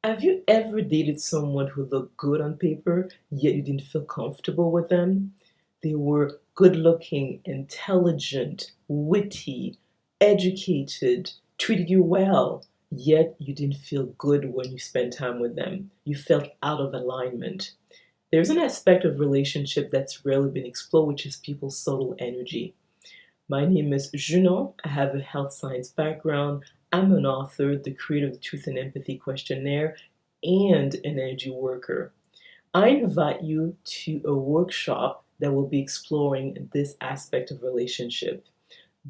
Have you ever dated someone who looked good on paper, yet you didn't feel comfortable with them? They were good looking, intelligent, witty, educated, treated you well, yet you didn't feel good when you spent time with them. You felt out of alignment. There's an aspect of relationship that's rarely been explored, which is people's subtle energy. My name is Junon. I have a health science background. I'm an author, the creator of the Truth and Empathy Questionnaire, and an energy worker. I invite you to a workshop that will be exploring this aspect of relationship.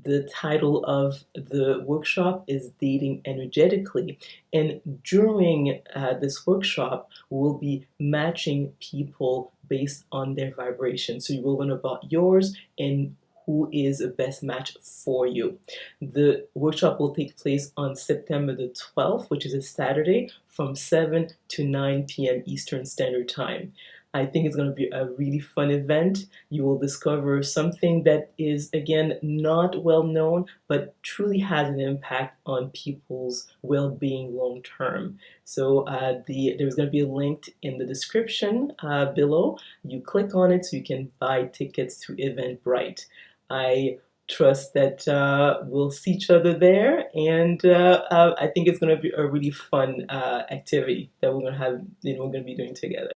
The title of the workshop is Dating Energetically, and during this workshop, we'll be matching people based on their vibration. So you will learn about yours and who is the best match for you. The workshop will take place on September the 12th, which is a Saturday, from 7 to 9 p.m. Eastern Standard Time. I think it's going to be a really fun event. You will discover something that is, again, not well known, but truly has an impact on people's well being long term. So, there's going to be a link in the description below. You click on it so you can buy tickets through Eventbrite. I trust that we'll see each other there, and I think it's going to be a really fun activity that we're going to have, we're going to be doing together.